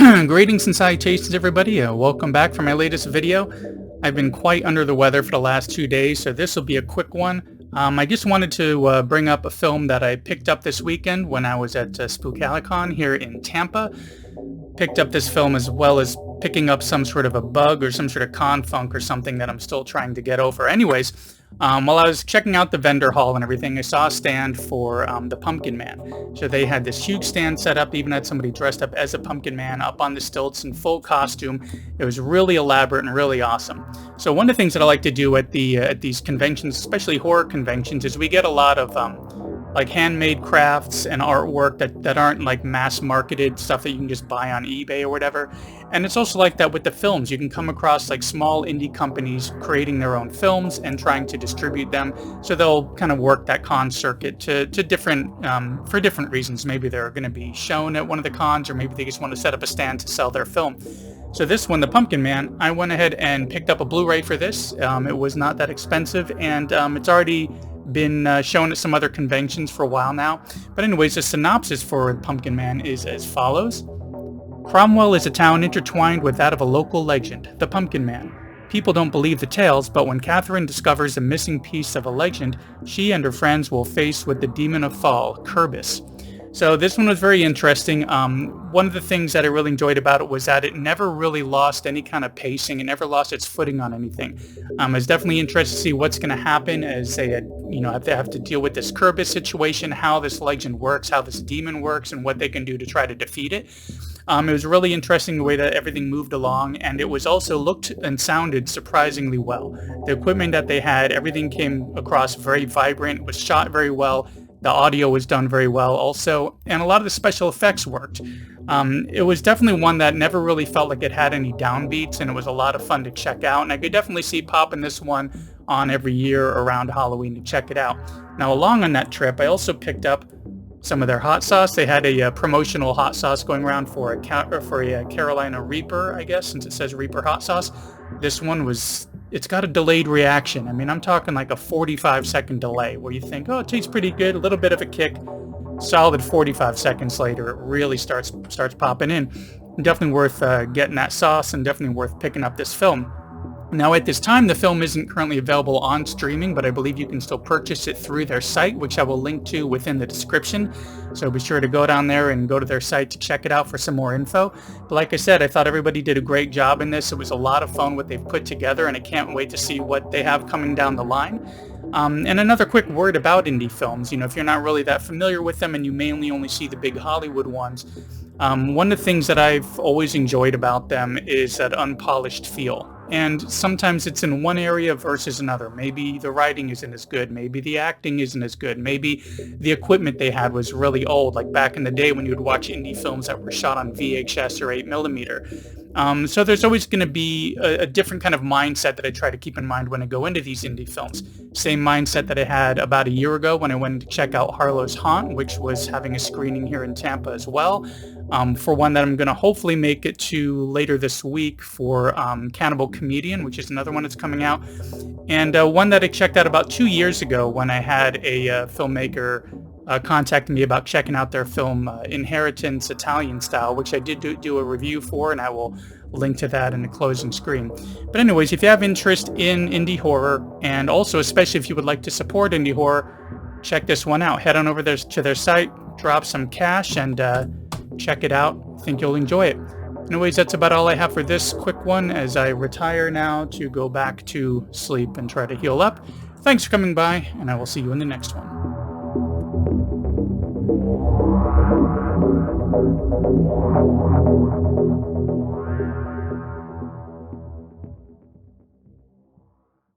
Greetings and salutations, everybody. Welcome back for my latest video. I've been quite under the weather for the last 2 days, so this will be a quick one. I just wanted to bring up a film that I picked up this weekend when I was at Spookalicon here in Tampa. Picked up this film as well as picking up some sort of a bug or some sort of con funk or something that I'm still trying to get over. Anyways, while I was checking out the vendor hall and everything, I saw a stand for the Pumpkin Man. So they had this huge stand set up, even had somebody dressed up as a Pumpkin Man up on the stilts in full costume. It was really elaborate and really awesome. So one of the things that I like to do at these conventions, especially horror conventions, is we get a lot of like handmade crafts and artwork that aren't like mass marketed stuff that you can just buy on eBay or whatever. And it's also like that with the films. You can come across like small indie companies creating their own films and trying to distribute them. So they'll kind of work that con circuit to different for different reasons. Maybe they're going to be shown at one of the cons, or maybe they just want to set up a stand to sell their film. So this one, the Pumpkin Man, I went ahead and picked up a Blu-ray for this. It was not that expensive, and it's already been shown at some other conventions for a while now. But anyways, the synopsis for Pumpkin Man is as follows. Cromwell is a town intertwined with that of a local legend, the Pumpkin Man. People don't believe the tales, but when Catherine discovers a missing piece of a legend, she and her friends will face with the demon of fall, Kürbis. So this one was very interesting. One of the things that I really enjoyed about it was that it never really lost any kind of pacing. It never lost its footing on anything. I was definitely interested to see what's going to happen as they have to deal with this Kürbis situation, how this legend works, how this demon works, and what they can do to try to defeat it. It was really interesting the way that everything moved along, and it was also looked and sounded surprisingly well. The equipment that they had, everything came across very vibrant, it was shot very well. The audio was done very well also, and a lot of the special effects worked. It was definitely one that never really felt like it had any downbeats, and it was a lot of fun to check out, and I could definitely see popping this one on every year around Halloween to check it out. Now, along on that trip, I also picked up some of their hot sauce. They had a promotional hot sauce going around for a Carolina Reaper, I guess, since it says Reaper hot sauce. This one it's got a delayed reaction. I mean, I'm talking like a 45-second delay where you think, oh, it tastes pretty good, a little bit of a kick. Solid 45 seconds later, it really starts popping in. Definitely worth getting that sauce, and definitely worth picking up this film. Now, at this time, the film isn't currently available on streaming, but I believe you can still purchase it through their site, which I will link to within the description. So be sure to go down there and go to their site to check it out for some more info. But like I said, I thought everybody did a great job in this. It was a lot of fun what they've put together, and I can't wait to see what they have coming down the line. And another quick word about indie films. If you're not really that familiar with them and you mainly only see the big Hollywood ones, one of the things that I've always enjoyed about them is that unpolished feel. And sometimes it's in one area versus another. Maybe the writing isn't as good. Maybe the acting isn't as good. Maybe the equipment they had was really old, like back in the day when you would watch indie films that were shot on VHS or 8mm. So there's always going to be a different kind of mindset that I try to keep in mind when I go into these indie films. Same mindset that I had about a year ago when I went to check out Harlow's Haunt, which was having a screening here in Tampa as well. For one that I'm going to hopefully make it to later this week for Cannibal Comedian, which is another one that's coming out. And one that I checked out about 2 years ago when I had a filmmaker contact me about checking out their film Inheritance Italian Style, which I did do a review for, and I will link to that in the closing screen. But anyways, if you have interest in indie horror, and also especially if you would like to support indie horror, check this one out. Head on over there to their site, drop some cash, and check it out. I think you'll enjoy it. Anyways, that's about all I have for this quick one as I retire now to go back to sleep and try to heal up. Thanks for coming by, and I will see you in the next one.